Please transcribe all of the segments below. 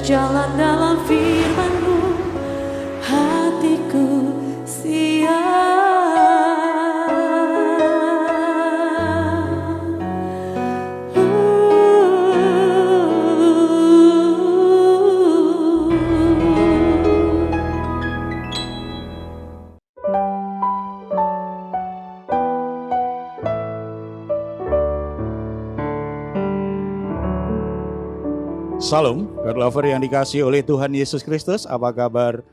berjalan dalam firman-Mu, hatiku siap. Salam, God lover yang dikasihi oleh Tuhan Yesus Kristus. Apa kabar?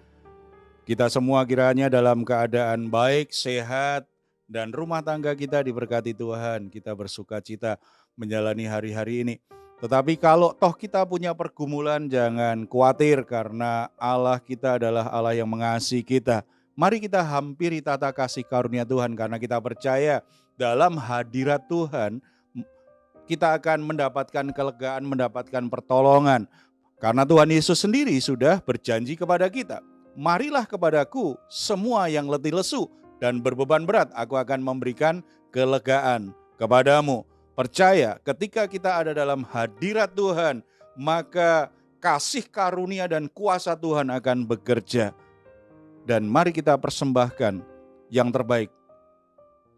Kita semua kiranya dalam keadaan baik, sehat, dan rumah tangga kita diberkati Tuhan. Kita bersukacita menjalani hari-hari ini. Tetapi kalau toh kita punya pergumulan, jangan khawatir karena Allah kita adalah Allah yang mengasihi kita. Mari kita hampiri tata kasih karunia Tuhan karena kita percaya dalam hadirat Tuhan kita akan mendapatkan kelegaan, mendapatkan pertolongan. Karena Tuhan Yesus sendiri sudah berjanji kepada kita, marilah kepadaku semua yang letih lesu dan berbeban berat, aku akan memberikan kelegaan kepadamu. Percaya ketika kita ada dalam hadirat Tuhan, maka kasih karunia dan kuasa Tuhan akan bekerja. Dan mari kita persembahkan yang terbaik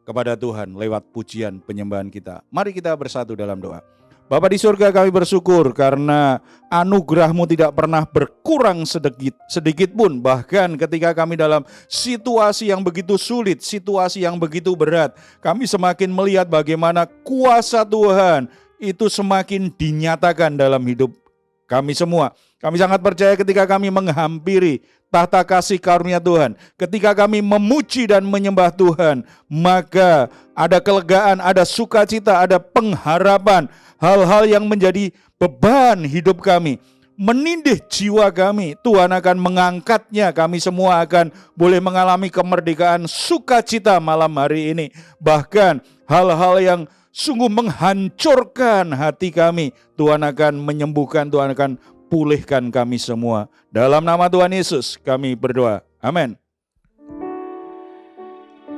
kepada Tuhan lewat pujian penyembahan kita. Mari kita bersatu dalam doa. Bapa di surga, kami bersyukur karena anugerah-Mu tidak pernah berkurang sedikit pun. Bahkan ketika kami dalam situasi yang begitu sulit, situasi yang begitu berat, kami semakin melihat bagaimana kuasa Tuhan itu semakin dinyatakan dalam hidup kami semua. Kami sangat percaya ketika kami menghampiri tahta kasih karunia Tuhan, ketika kami memuji dan menyembah Tuhan, maka ada kelegaan, ada sukacita, ada pengharapan. Hal-hal yang menjadi beban hidup kami, menindih jiwa kami, Tuhan akan mengangkatnya. Kami semua akan boleh mengalami kemerdekaan sukacita malam hari ini. Bahkan hal-hal yang sungguh menghancurkan hati kami, Tuhan akan menyembuhkan, Tuhan akan pulihkan kami semua. Dalam nama Tuhan Yesus kami berdoa. Amin.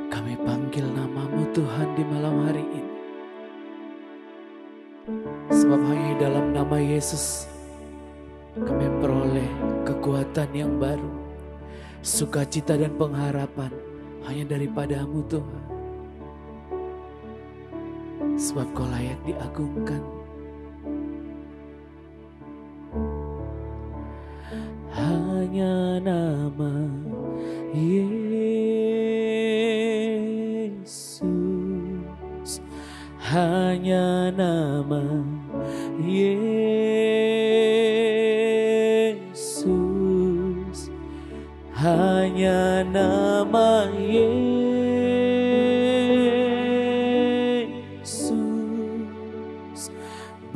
Kami panggil nama-Mu Tuhan di malam hari ini. Sebab hanya dalam nama Yesus kami peroleh kekuatan yang baru. Sukacita dan pengharapan hanya daripada-Mu Tuhan. Sebab Kau layak diagungkan. Hanya nama Yesus, hanya nama Yesus, hanya nama Yesus,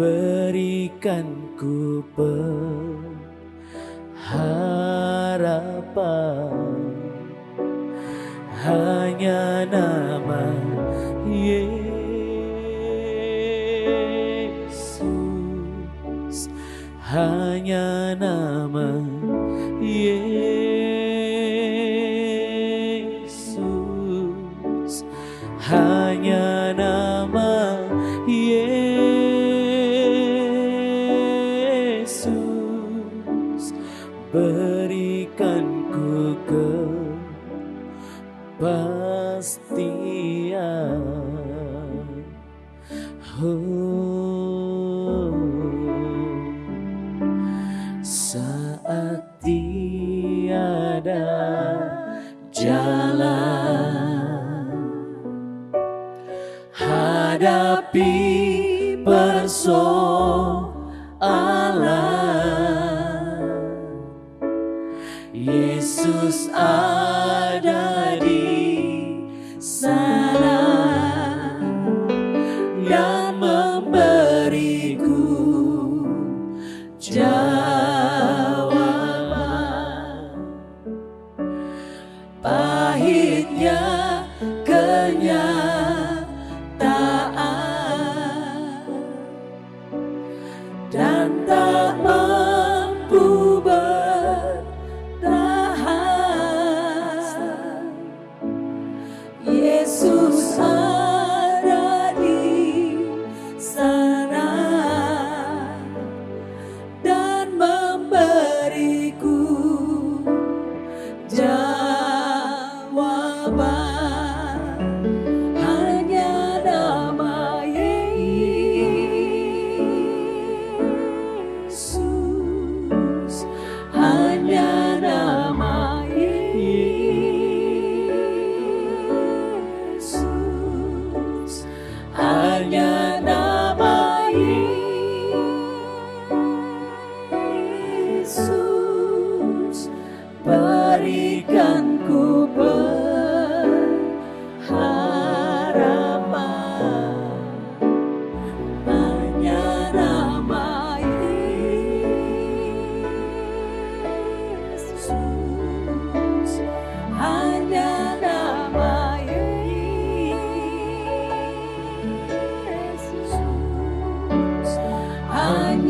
berikan ku harapan. Hanya nama Yesus, hanya nama Yesus, hanya nama Yesus, berikan ku kepastian. Saat tiada jalan, hadapi persoalan, Yesus ada di sana yang memberiku jawaban. Pahitnya kenyataan dan tak mampu bertahan. Yesus ada di sana dan memberi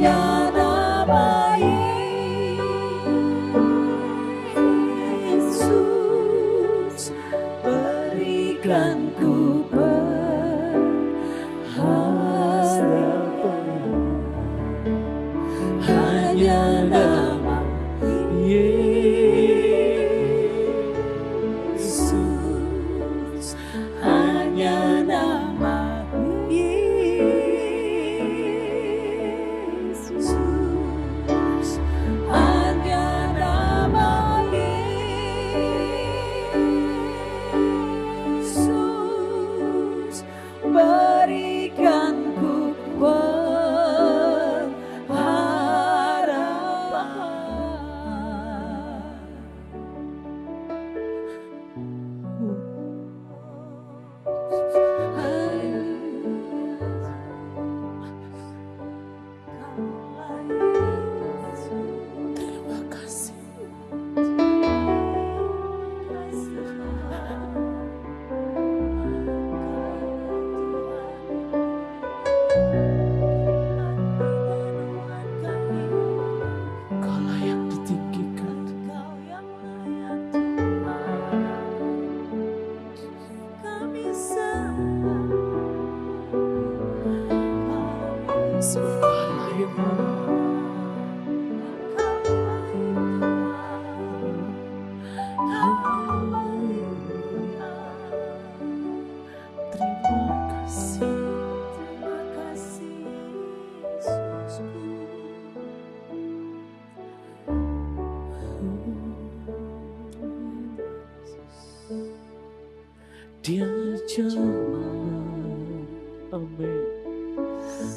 hanya nama Yesus berikan ku pengharapan. Hanya nama Yesus, hanya nama Yesus, hanya nama Yesus berikan ku Dia jamah, amin.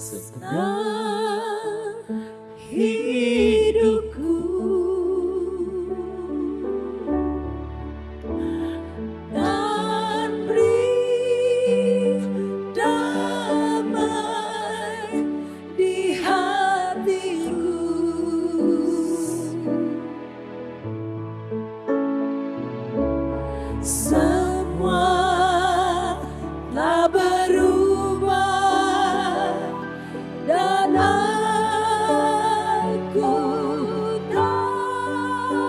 senang hidupku dan beri damai di hatiku. Semua telah berubah dan aku tahu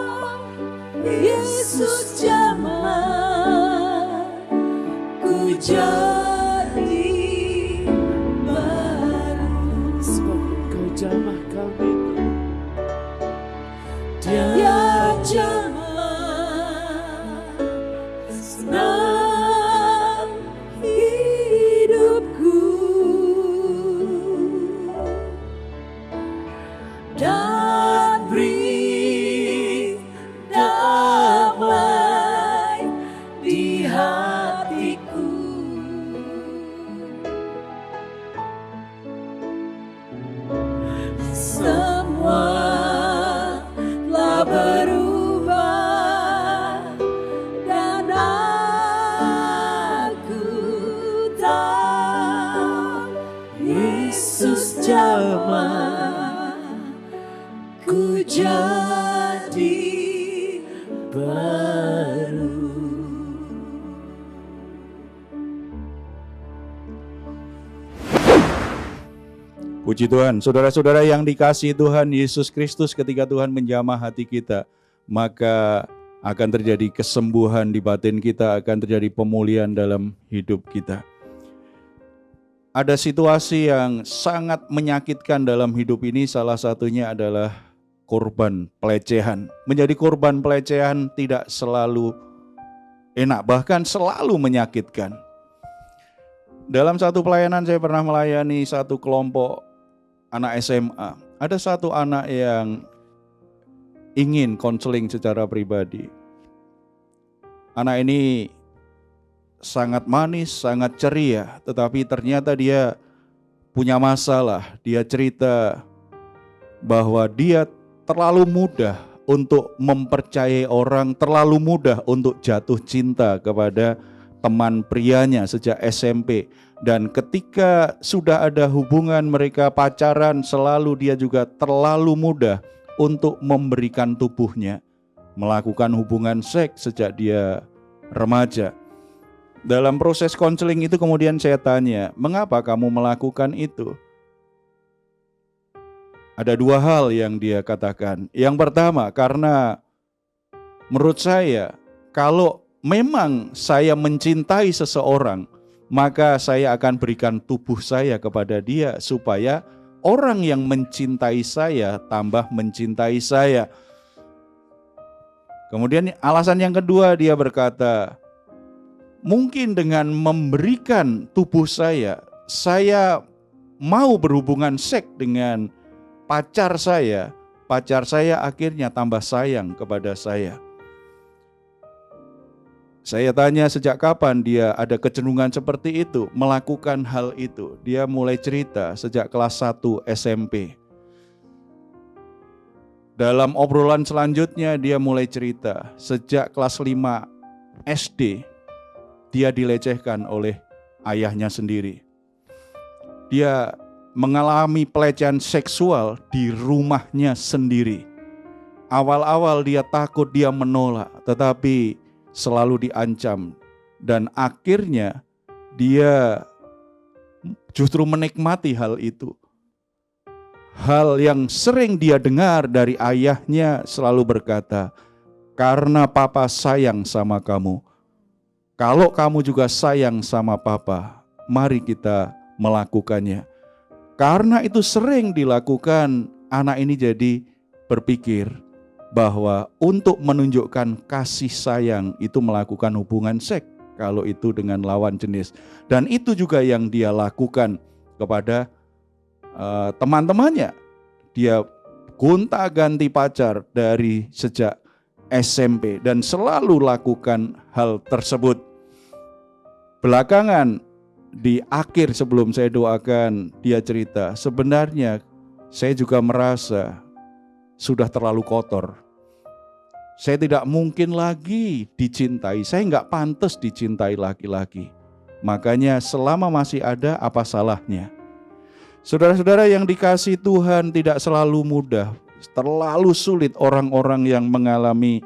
Yesus jamah ku jadi baru. Sebab Engkau jamah kami. Dia jamah senang hidupku dan beri damai di hatiku. Semua telah berubah dan aku tahu Yesus jamah ku jadi baru. Puji Tuhan, saudara-saudara yang dikasihi Tuhan Yesus Kristus, ketika Tuhan menjamah hati kita, maka akan terjadi kesembuhan di batin kita, akan terjadi pemulihan dalam hidup kita. Ada situasi yang sangat menyakitkan dalam hidup ini, salah satunya adalah korban pelecehan. Menjadi korban pelecehan tidak selalu enak, bahkan selalu menyakitkan. Dalam satu pelayanan saya pernah melayani satu kelompok anak SMA. Ada satu anak yang ingin konseling secara pribadi. Anak ini sangat manis, sangat ceria, tetapi ternyata dia punya masalah. Dia cerita bahwa dia terlalu mudah untuk mempercayai orang, terlalu mudah untuk jatuh cinta kepada teman prianya sejak SMP. Dan ketika sudah ada hubungan mereka pacaran, selalu dia juga terlalu mudah untuk memberikan tubuhnya, melakukan hubungan seks sejak dia remaja. Dalam proses konseling itu kemudian saya tanya, mengapa kamu melakukan itu? Ada dua hal yang dia katakan. Yang pertama, karena menurut saya, kalau memang saya mencintai seseorang, maka saya akan berikan tubuh saya kepada dia supaya orang yang mencintai saya tambah mencintai saya. Kemudian alasan yang kedua, dia berkata, mungkin dengan memberikan tubuh saya mau berhubungan seks dengan pacar saya akhirnya tambah sayang kepada saya. Saya tanya sejak kapan dia ada kecenderungan seperti itu, melakukan hal itu. Dia mulai cerita sejak kelas 1 SMP. Dalam obrolan selanjutnya dia mulai cerita sejak kelas 5 SD dia dilecehkan oleh ayahnya sendiri. Dia mengalami pelecehan seksual di rumahnya sendiri. Awal-awal dia takut, dia menolak, tetapi selalu diancam, dan akhirnya dia justru menikmati hal itu. Hal yang sering dia dengar dari ayahnya selalu berkata, karena papa sayang sama kamu, kalau kamu juga sayang sama papa, mari kita melakukannya. Karena itu sering dilakukan, anak ini jadi berpikir bahwa untuk menunjukkan kasih sayang itu melakukan hubungan seks, kalau itu dengan lawan jenis. Dan itu juga yang dia lakukan kepada teman-temannya. Dia gonta-ganti pacar dari sejak SMP dan selalu lakukan hal tersebut. Belakangan di akhir sebelum saya doakan, dia cerita, sebenarnya saya juga merasa sudah terlalu kotor. Saya tidak mungkin lagi dicintai, saya nggak pantas dicintai laki-laki. Makanya selama masih ada, apa salahnya? Saudara-saudara yang dikasihi Tuhan, tidak selalu mudah, terlalu sulit orang-orang yang mengalami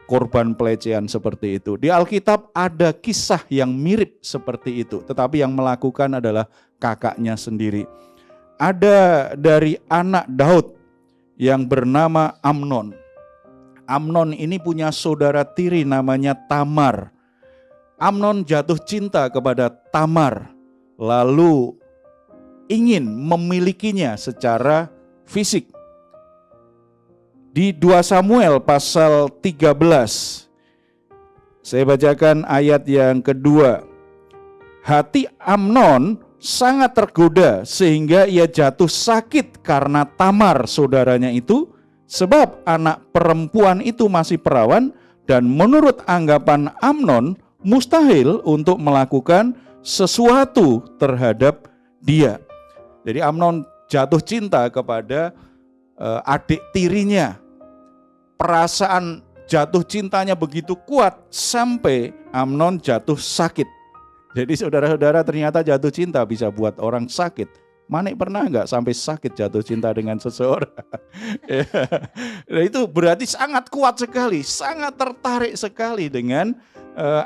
korban pelecehan seperti itu. Di Alkitab ada kisah yang mirip seperti itu, tetapi yang melakukan adalah kakaknya sendiri. Ada dari anak Daud yang bernama Amnon. Amnon ini punya saudara tiri namanya Tamar. Amnon jatuh cinta kepada Tamar, lalu ingin memilikinya secara fisik. Di 2 Samuel pasal 13, saya bacakan ayat yang kedua. Hati Amnon sangat tergoda sehingga ia jatuh sakit karena Tamar saudaranya itu, sebab anak perempuan itu masih perawan, dan menurut anggapan Amnon mustahil untuk melakukan sesuatu terhadap dia. Jadi Amnon jatuh cinta kepada adik tirinya. Perasaan jatuh cintanya begitu kuat sampai Amnon jatuh sakit. Jadi saudara-saudara, ternyata jatuh cinta bisa buat orang sakit. Manik pernah nggak sampai sakit jatuh cinta dengan seseorang? Nah, itu berarti sangat kuat sekali, sangat tertarik sekali dengan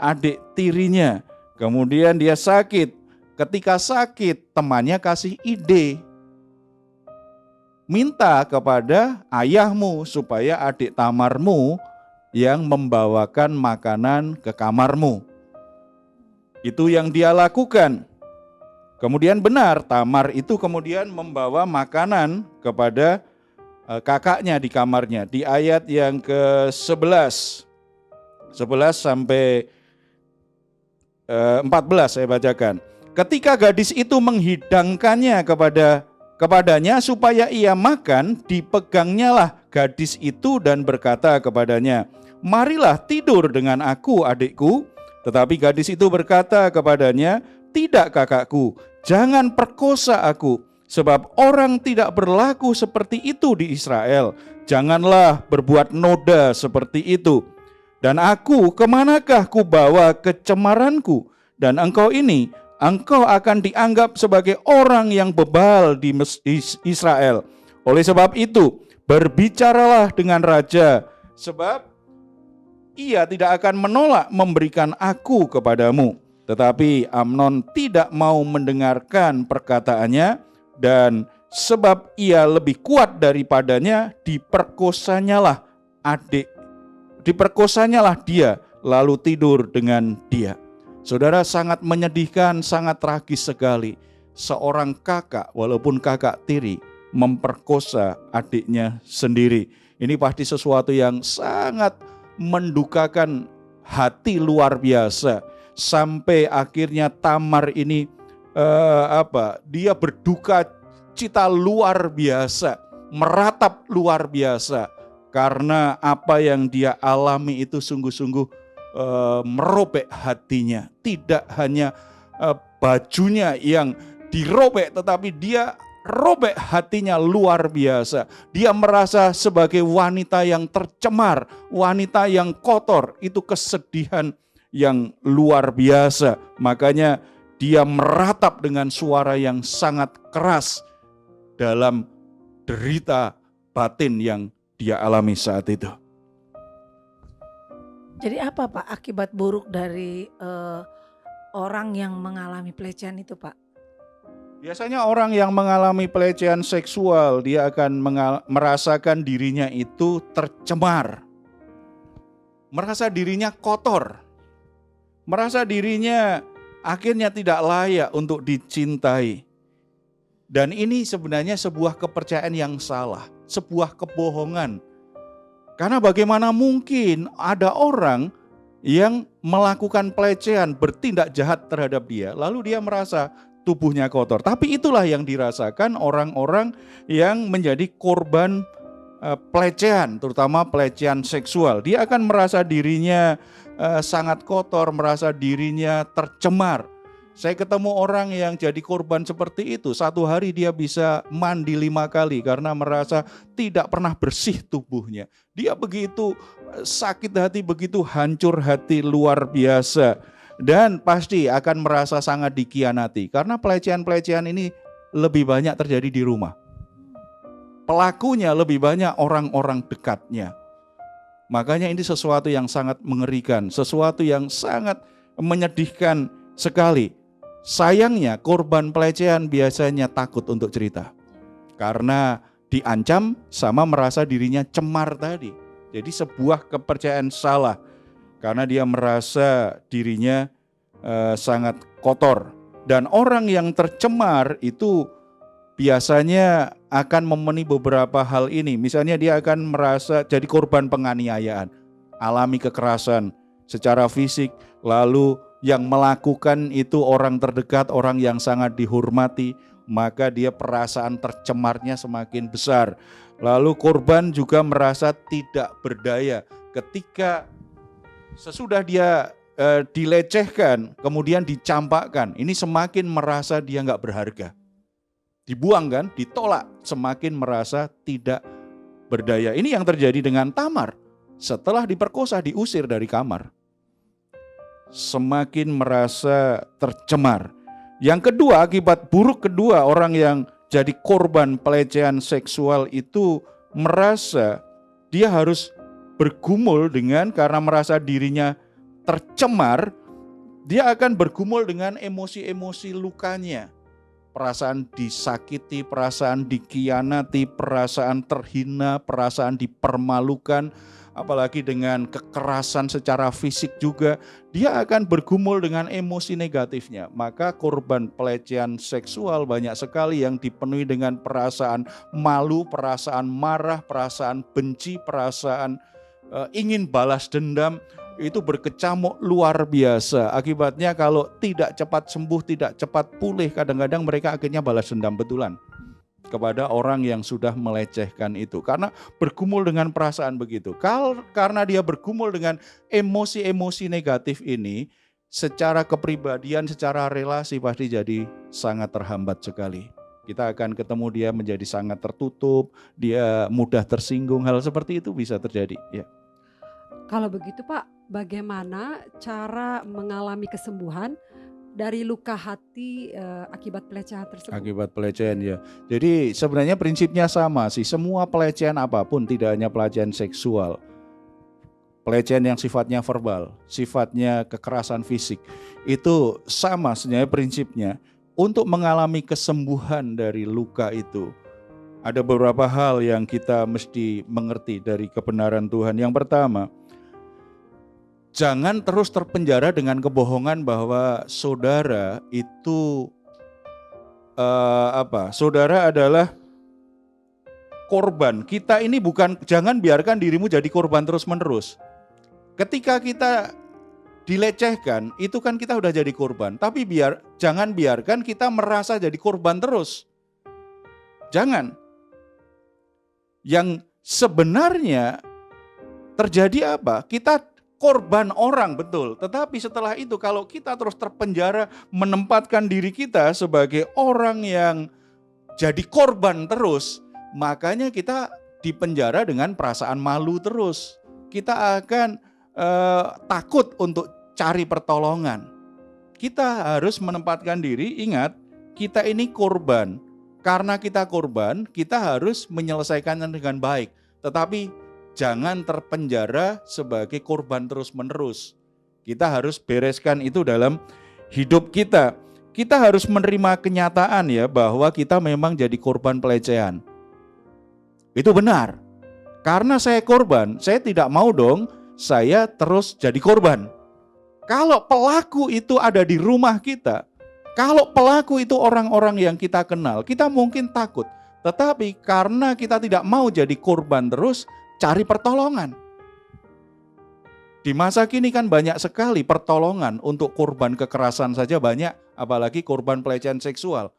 adik tirinya. Kemudian dia sakit. Ketika sakit, temannya kasih ide. Minta kepada ayahmu supaya adik Tamarmu yang membawakan makanan ke kamarmu. Itu yang dia lakukan. Kemudian benar, Tamar itu kemudian membawa makanan kepada kakaknya di kamarnya. Di ayat yang ke-11 sampai 14 saya bacakan. Ketika gadis itu menghidangkannya kepadanya supaya ia makan, dipegangnyalah gadis itu dan berkata kepadanya, marilah tidur dengan aku, adikku. Tetapi gadis itu berkata kepadanya, tidak kakakku, jangan perkosa aku, sebab orang tidak berlaku seperti itu di Israel. Janganlah berbuat noda seperti itu. Dan aku, kemanakah ku bawa kecemaranku? Dan engkau akan dianggap sebagai orang yang bebal di Israel. Oleh sebab itu, berbicaralah dengan raja, sebab ia tidak akan menolak memberikan aku kepadamu. Tetapi Amnon tidak mau mendengarkan perkataannya, dan sebab ia lebih kuat daripadanya, diperkosanyalah dia, lalu tidur dengan dia. Saudara, sangat menyedihkan, sangat tragis sekali. Seorang kakak, walaupun kakak tiri, memperkosa adiknya sendiri. Ini pasti sesuatu yang sangat mendukakan hati luar biasa. Sampai akhirnya Tamar ini dia berduka cita luar biasa, meratap luar biasa, karena apa yang dia alami itu sungguh-sungguh merobek hatinya. Tidak hanya bajunya yang dirobek, tetapi dia robek hatinya luar biasa. Dia merasa sebagai wanita yang tercemar, wanita yang kotor. Itu kesedihan yang luar biasa. Makanya dia meratap dengan suara yang sangat keras dalam derita batin yang dia alami saat itu. Jadi apa Pak akibat buruk dari orang yang mengalami pelecehan itu Pak? Biasanya orang yang mengalami pelecehan seksual, dia akan merasakan dirinya itu tercemar. Merasa dirinya kotor. Merasa dirinya akhirnya tidak layak untuk dicintai. Dan ini sebenarnya sebuah kepercayaan yang salah, sebuah kebohongan. Karena bagaimana mungkin ada orang yang melakukan pelecehan, bertindak jahat terhadap dia, lalu dia merasa tubuhnya kotor. Tapi itulah yang dirasakan orang-orang yang menjadi korban pelecehan, terutama pelecehan seksual. Dia akan merasa dirinya sangat kotor, merasa dirinya tercemar. Saya ketemu orang yang jadi korban seperti itu. Satu hari dia bisa mandi 5 kali karena merasa tidak pernah bersih tubuhnya. Dia begitu sakit hati, begitu hancur hati luar biasa. Dan pasti akan merasa sangat dikhianati. Karena pelecehan-pelecehan ini lebih banyak terjadi di rumah. Pelakunya lebih banyak orang-orang dekatnya. Makanya ini sesuatu yang sangat mengerikan. Sesuatu yang sangat menyedihkan sekali. Sayangnya korban pelecehan biasanya takut untuk cerita. Karena diancam sama merasa dirinya cemar tadi. Jadi sebuah kepercayaan salah. Karena dia merasa dirinya sangat kotor. Dan orang yang tercemar itu biasanya akan memenuhi beberapa hal ini. Misalnya dia akan merasa jadi korban penganiayaan. Alami kekerasan secara fisik. Lalu yang melakukan itu orang terdekat, orang yang sangat dihormati, maka dia perasaan tercemarnya semakin besar. Lalu korban juga merasa tidak berdaya ketika sesudah dia dilecehkan, kemudian dicampakkan, ini semakin merasa dia nggak berharga. Dibuang kan, ditolak, semakin merasa tidak berdaya. Ini yang terjadi dengan Tamar. Setelah diperkosa, diusir dari kamar. Semakin merasa tercemar. Yang kedua, akibat buruk kedua, orang yang jadi korban pelecehan seksual itu merasa dia harus bergumul dengan, karena merasa dirinya tercemar, dia akan bergumul dengan emosi-emosi lukanya. Perasaan disakiti, perasaan dikhianati, perasaan terhina, perasaan dipermalukan, apalagi dengan kekerasan secara fisik juga, dia akan bergumul dengan emosi negatifnya. Maka korban pelecehan seksual banyak sekali yang dipenuhi dengan perasaan malu, perasaan marah, perasaan benci, perasaan ingin balas dendam. Itu berkecamuk luar biasa. Akibatnya kalau tidak cepat sembuh, tidak cepat pulih, kadang-kadang mereka akhirnya balas dendam betulan kepada orang yang sudah melecehkan itu. Karena bergumul dengan perasaan begitu. Karena dia bergumul dengan emosi-emosi negatif ini, secara kepribadian, secara relasi pasti jadi sangat terhambat sekali. Kita akan ketemu dia menjadi sangat tertutup, dia mudah tersinggung, hal seperti itu bisa terjadi. Ya. Kalau begitu Pak, bagaimana cara mengalami kesembuhan dari luka hati akibat pelecehan tersebut? Akibat pelecehan ya. Jadi sebenarnya prinsipnya sama sih. Semua pelecehan apapun, tidak hanya pelecehan seksual. Pelecehan yang sifatnya verbal, sifatnya kekerasan fisik. Itu sama sebenarnya prinsipnya. Untuk mengalami kesembuhan dari luka itu, Ada beberapa hal yang kita mesti mengerti dari kebenaran Tuhan. Yang pertama, jangan terus terpenjara dengan kebohongan bahwa saudara itu saudara adalah korban. Kita ini bukan, jangan biarkan dirimu jadi korban terus-menerus. Ketika kita dilecehkan, itu kan kita udah jadi korban. Tapi jangan biarkan kita merasa jadi korban terus. Jangan. Yang sebenarnya terjadi apa? Kita korban orang, betul. Tetapi setelah itu kalau kita terus terpenjara, menempatkan diri kita sebagai orang yang jadi korban terus, makanya kita dipenjara dengan perasaan malu terus. Kita akan takut untuk cari pertolongan. Kita harus menempatkan diri, ingat, kita ini korban. Karena kita korban, kita harus menyelesaikannya dengan baik. Tetapi jangan terpenjara sebagai korban terus-menerus. Kita harus bereskan itu dalam hidup kita. Kita harus menerima kenyataan ya bahwa kita memang jadi korban pelecehan. Itu benar. Karena saya korban, saya tidak mau dong saya terus jadi korban. Kalau pelaku itu ada di rumah kita, kalau pelaku itu orang-orang yang kita kenal, kita mungkin takut. Tetapi karena kita tidak mau jadi korban terus, cari pertolongan. Di masa kini kan banyak sekali pertolongan untuk korban kekerasan saja banyak, apalagi korban pelecehan seksual.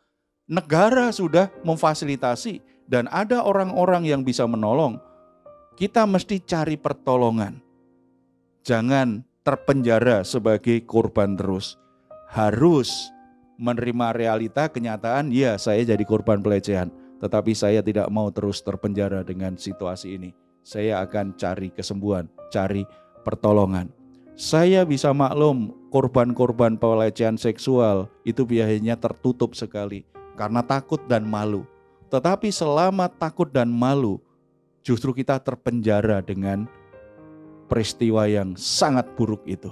Negara sudah memfasilitasi dan ada orang-orang yang bisa menolong. Kita mesti cari pertolongan. Jangan terpenjara sebagai korban terus. Harus menerima realita, kenyataan, ya saya jadi korban pelecehan. Tetapi saya tidak mau terus terpenjara dengan situasi ini. Saya akan cari kesembuhan, cari pertolongan. Saya bisa maklum korban-korban pelecehan seksual itu biasanya tertutup sekali karena takut dan malu. Tetapi selama takut dan malu, justru kita terpenjara dengan peristiwa yang sangat buruk itu.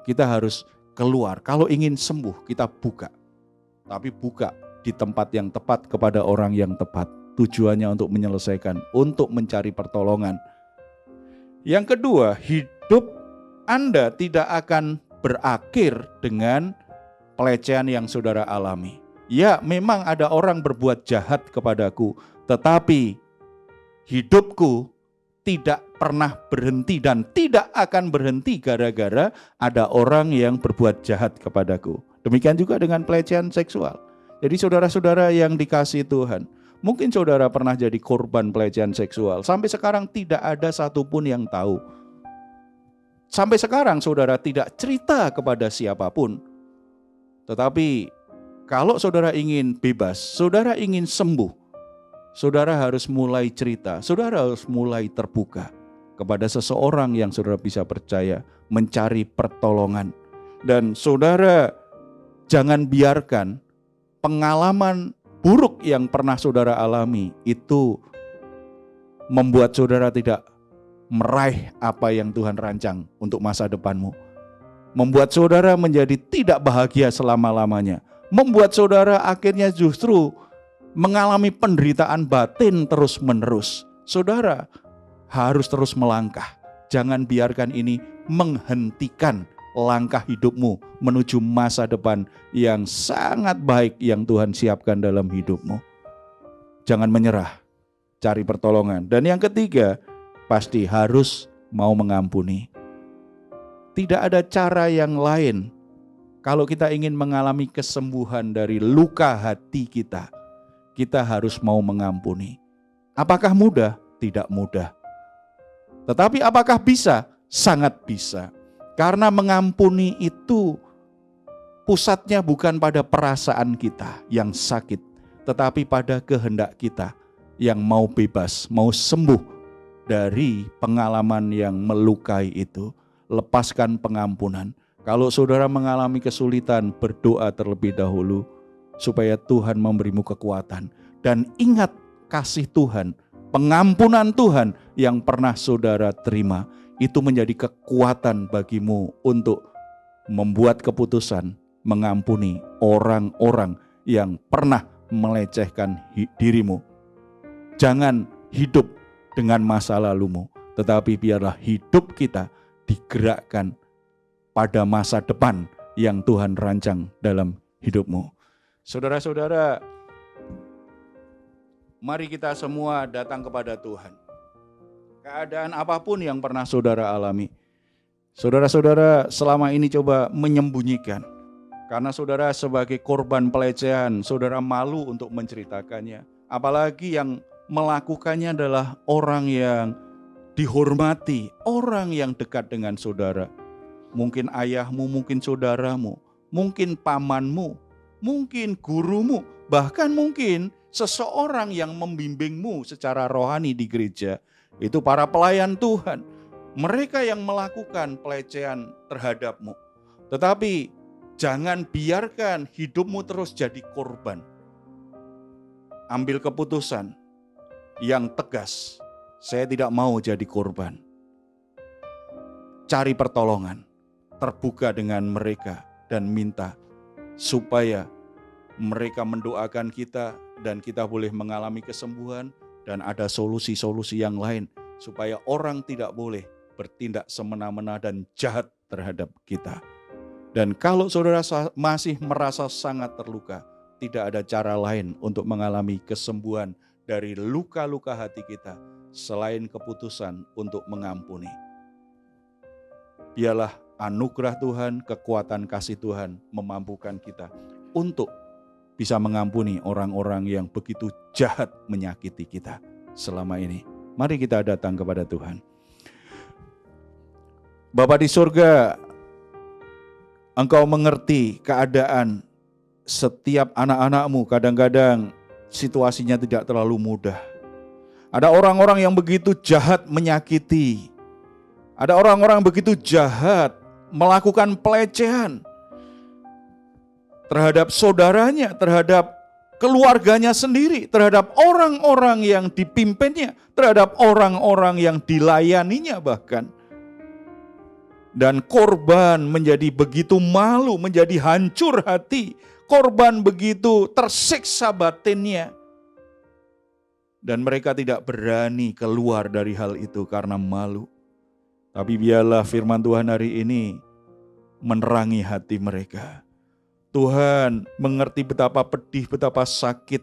Kita harus keluar. Kalau ingin sembuh, kita buka. Tapi buka di tempat yang tepat kepada orang yang tepat. Tujuannya untuk menyelesaikan, untuk mencari pertolongan. Yang kedua, hidup Anda tidak akan berakhir dengan pelecehan yang saudara alami. Ya, memang ada orang berbuat jahat kepadaku, tetapi hidupku tidak pernah berhenti dan tidak akan berhenti gara-gara ada orang yang berbuat jahat kepadaku. Demikian juga dengan pelecehan seksual. Jadi saudara-saudara yang dikasihi Tuhan, mungkin saudara pernah jadi korban pelecehan seksual. Sampai sekarang tidak ada satupun yang tahu. Sampai sekarang saudara tidak cerita kepada siapapun. Tetapi kalau saudara ingin bebas, saudara ingin sembuh, saudara harus mulai cerita, saudara harus mulai terbuka kepada seseorang yang saudara bisa percaya, mencari pertolongan. Dan saudara jangan biarkan pengalaman buruk yang pernah saudara alami itu membuat saudara tidak meraih apa yang Tuhan rancang untuk masa depanmu. Membuat saudara menjadi tidak bahagia selama-lamanya. Membuat saudara akhirnya justru mengalami penderitaan batin terus-menerus. Saudara harus terus melangkah. Jangan biarkan ini menghentikan langkah hidupmu menuju masa depan yang sangat baik yang Tuhan siapkan dalam hidupmu. Jangan menyerah, cari pertolongan. Dan yang ketiga, pasti harus mau mengampuni. Tidak ada cara yang lain kalau kita ingin mengalami kesembuhan dari luka hati kita. Kita harus mau mengampuni. Apakah mudah? Tidak mudah. Tetapi apakah bisa? Sangat bisa. Karena mengampuni itu pusatnya bukan pada perasaan kita yang sakit, tetapi pada kehendak kita yang mau bebas, mau sembuh dari pengalaman yang melukai itu. Lepaskan pengampunan. Kalau saudara mengalami kesulitan, berdoa terlebih dahulu supaya Tuhan memberimu kekuatan. Dan ingat kasih Tuhan, pengampunan Tuhan yang pernah saudara terima. Itu menjadi kekuatan bagimu untuk membuat keputusan mengampuni orang-orang yang pernah melecehkan dirimu. Jangan hidup dengan masa lalumu, tetapi biarlah hidup kita digerakkan pada masa depan yang Tuhan rancang dalam hidupmu. Saudara-saudara, mari kita semua datang kepada Tuhan. Keadaan apapun yang pernah saudara alami, saudara-saudara selama ini coba menyembunyikan. Karena saudara sebagai korban pelecehan, saudara malu untuk menceritakannya. Apalagi yang melakukannya adalah orang yang dihormati, orang yang dekat dengan saudara. Mungkin ayahmu, mungkin saudaramu, mungkin pamanmu, mungkin gurumu, bahkan mungkin seseorang yang membimbingmu secara rohani di gereja. Itu para pelayan Tuhan. Mereka yang melakukan pelecehan terhadapmu. Tetapi jangan biarkan hidupmu terus jadi korban. Ambil keputusan yang tegas. Saya tidak mau jadi korban. Cari pertolongan. Terbuka dengan mereka dan minta supaya mereka mendoakan kita dan kita boleh mengalami kesembuhan dan ada solusi-solusi yang lain supaya orang tidak boleh bertindak semena-mena dan jahat terhadap kita. Dan kalau saudara masih merasa sangat terluka, tidak ada cara lain untuk mengalami kesembuhan dari luka-luka hati kita selain keputusan untuk mengampuni. Biarlah anugerah Tuhan, kekuatan kasih Tuhan memampukan kita untuk bisa mengampuni orang-orang yang begitu jahat menyakiti kita selama ini. Mari kita datang kepada Tuhan. Bapa di surga, Engkau mengerti keadaan setiap anak-anak-Mu. Kadang-kadang situasinya tidak terlalu mudah. Ada orang-orang yang begitu jahat menyakiti. Ada orang-orang begitu jahat melakukan pelecehan terhadap saudaranya, terhadap keluarganya sendiri, terhadap orang-orang yang dipimpinnya, terhadap orang-orang yang dilayaninya bahkan. Dan korban menjadi begitu malu, menjadi hancur hati. Korban begitu tersiksa batinnya. Dan mereka tidak berani keluar dari hal itu karena malu. Tapi biarlah firman Tuhan hari ini menerangi hati mereka. Tuhan mengerti betapa pedih, betapa sakit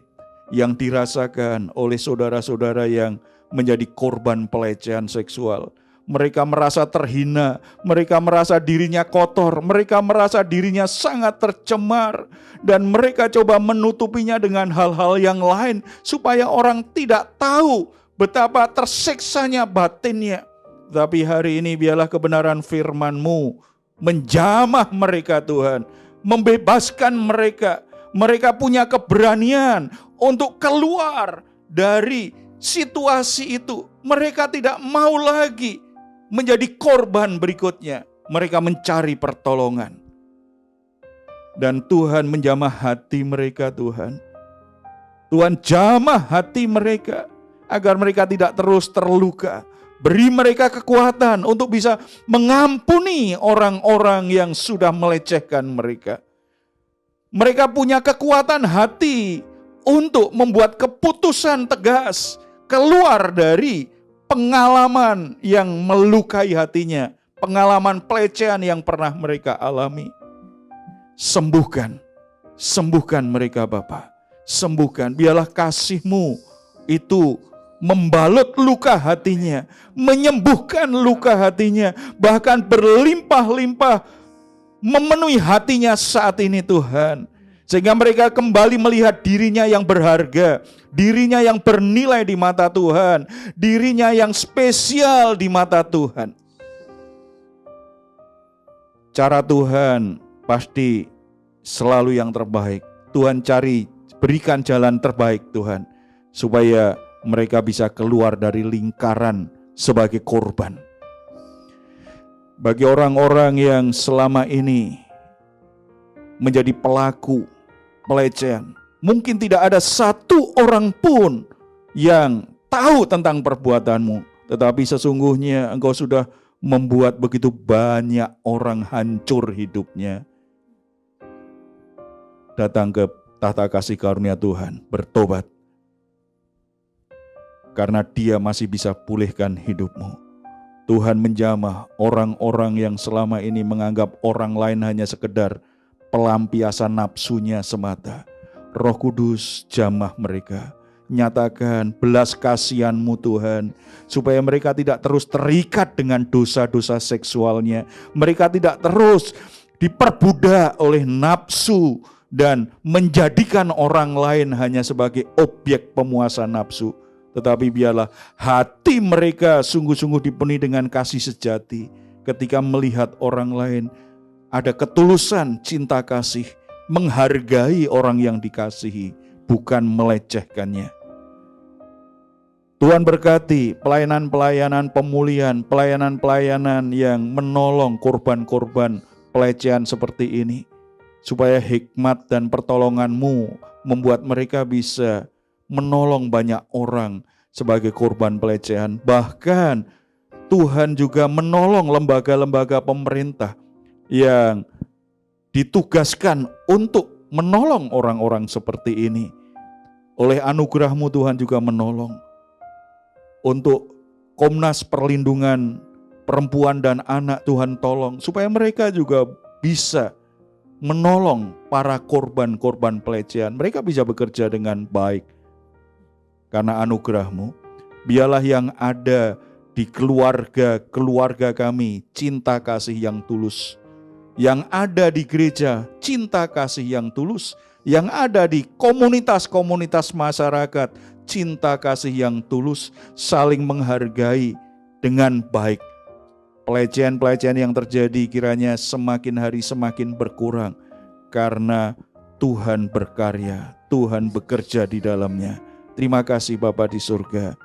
yang dirasakan oleh saudara-saudara yang menjadi korban pelecehan seksual. Mereka merasa terhina, mereka merasa dirinya kotor, mereka merasa dirinya sangat tercemar. Dan mereka coba menutupinya dengan hal-hal yang lain supaya orang tidak tahu betapa tersiksanya batinnya. Tapi hari ini biarlah kebenaran firman-Mu menjamah mereka Tuhan, membebaskan mereka. Mereka punya keberanian untuk keluar dari situasi itu. Mereka tidak mau lagi menjadi korban berikutnya. Mereka mencari pertolongan. Dan Tuhan menjamah hati mereka Tuhan. Tuhan jamah hati mereka agar mereka tidak terus terluka. Beri mereka kekuatan untuk bisa mengampuni orang-orang yang sudah melecehkan mereka. Mereka punya kekuatan hati untuk membuat keputusan tegas keluar dari pengalaman yang melukai hatinya, pengalaman pelecehan yang pernah mereka alami. Sembuhkan mereka Bapa. Sembuhkan, biarlah kasih-Mu itu membalut luka hatinya, menyembuhkan luka hatinya, bahkan berlimpah-limpah memenuhi hatinya saat ini Tuhan. Sehingga mereka kembali melihat dirinya yang berharga, dirinya yang bernilai di mata Tuhan, dirinya yang spesial di mata Tuhan. Cara Tuhan pasti selalu yang terbaik. Tuhan berikan jalan terbaik Tuhan, supaya mereka bisa keluar dari lingkaran sebagai korban. Bagi orang-orang yang selama ini menjadi pelaku pelecehan, mungkin tidak ada satu orang pun yang tahu tentang perbuatanmu, tetapi sesungguhnya Engkau sudah membuat begitu banyak orang hancur hidupnya. Datang ke tahta kasih karunia Tuhan, bertobat. karena Dia masih bisa pulihkan hidupmu. Tuhan menjamah orang-orang yang selama ini menganggap orang lain hanya sekedar pelampiasan nafsunya semata. Roh Kudus jamah mereka. Nyatakan belas kasihan-Mu Tuhan, supaya mereka tidak terus terikat dengan dosa-dosa seksualnya. Mereka tidak terus diperbudak oleh nafsu dan menjadikan orang lain hanya sebagai objek pemuasan nafsu. Tetapi biarlah hati mereka sungguh-sungguh dipenuhi dengan kasih sejati ketika melihat orang lain. Ada ketulusan cinta kasih, menghargai orang yang dikasihi, bukan melecehkannya. Tuhan berkati pelayanan-pelayanan pemulihan, pelayanan-pelayanan yang menolong korban-korban pelecehan seperti ini, supaya hikmat dan pertolongan-Mu membuat mereka bisa menolong banyak orang sebagai korban pelecehan. Bahkan Tuhan juga menolong lembaga-lembaga pemerintah yang ditugaskan untuk menolong orang-orang seperti ini. Oleh anugerah-Mu Tuhan juga menolong. Untuk Komnas Perlindungan Perempuan dan Anak, Tuhan tolong supaya mereka juga bisa menolong para korban-korban pelecehan. Mereka bisa bekerja dengan baik. Karena anugerah-Mu, biarlah yang ada di keluarga kami cinta kasih yang tulus. Yang ada di gereja cinta kasih yang tulus. Yang ada di komunitas-komunitas masyarakat cinta kasih yang tulus, saling menghargai dengan baik. Pelecehan-pelecehan yang terjadi kiranya semakin hari semakin berkurang, karena Tuhan berkarya, Tuhan bekerja di dalamnya. Terima kasih Bapa di surga.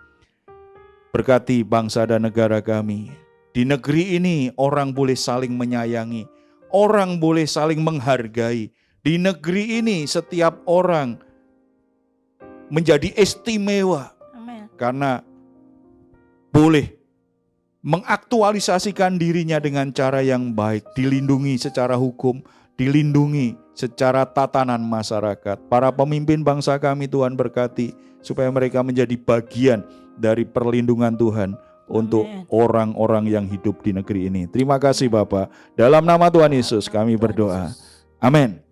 Berkati bangsa dan negara kami. Di negeri ini orang boleh saling menyayangi, orang boleh saling menghargai. Di negeri ini setiap orang menjadi istimewa. Amin. Karena boleh mengaktualisasikan dirinya dengan cara yang baik, dilindungi secara hukum, dilindungi secara tatanan masyarakat. Para pemimpin bangsa kami Tuhan berkati, supaya mereka menjadi bagian dari perlindungan Tuhan untuk orang-orang yang hidup di negeri ini. Terima kasih Bapa. Dalam nama Tuhan Yesus kami berdoa. Amin.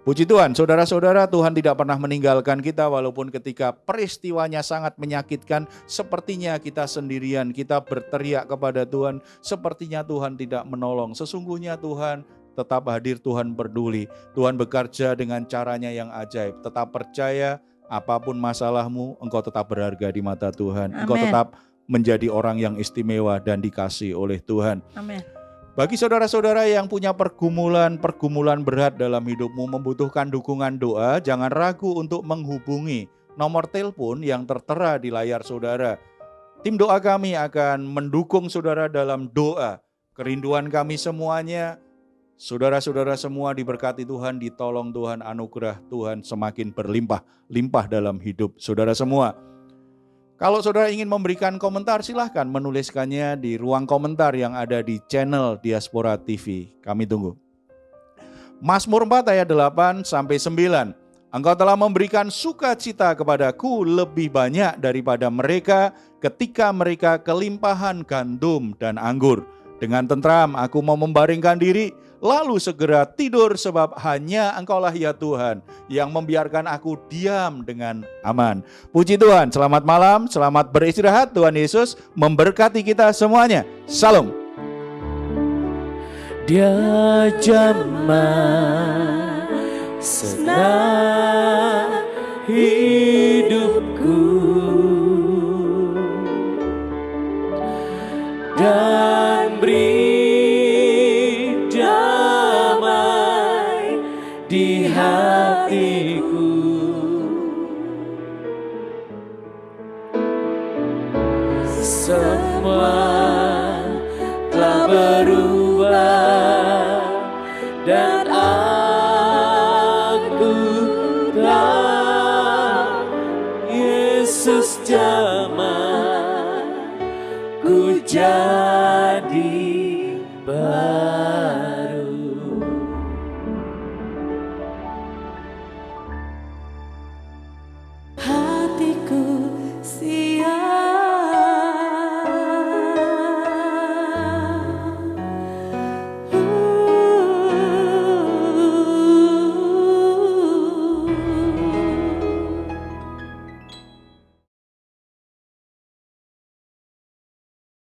Puji Tuhan, saudara-saudara, Tuhan tidak pernah meninggalkan kita walaupun ketika peristiwanya sangat menyakitkan, sepertinya kita sendirian, kita berteriak kepada Tuhan, sepertinya Tuhan tidak menolong. Sesungguhnya Tuhan tetap hadir, Tuhan peduli, Tuhan bekerja dengan caranya yang ajaib. Tetap percaya, apapun masalahmu, engkau tetap berharga di mata Tuhan. Engkau tetap menjadi orang yang istimewa dan dikasihi oleh Tuhan. Amin. Bagi saudara-saudara yang punya pergumulan berat dalam hidupmu, membutuhkan dukungan doa, jangan ragu untuk menghubungi nomor telepon yang tertera di layar saudara. Tim doa kami akan mendukung saudara dalam doa. Kerinduan kami semuanya, saudara-saudara semua diberkati Tuhan, ditolong Tuhan, anugerah Tuhan semakin berlimpah-limpah dalam hidup saudara semua. Kalau saudara ingin memberikan komentar, silahkan menuliskannya di ruang komentar yang ada di channel Diaspora TV. Kami tunggu. Mazmur 4 ayat 8-9. Engkau telah memberikan sukacita kepadaku lebih banyak daripada mereka ketika mereka kelimpahan gandum dan anggur. Dengan tentram aku mau membaringkan diri, lalu segera tidur, sebab hanya Engkaulah ya Tuhan yang membiarkan aku diam dengan aman. Puji Tuhan, selamat malam, selamat beristirahat. Tuhan Yesus memberkati kita semuanya. Salam. Dia jamah senang hidupku dan beri damai di hatiku. Semua telah berubah dan aku tahu Yesus jamah ku jadi baik.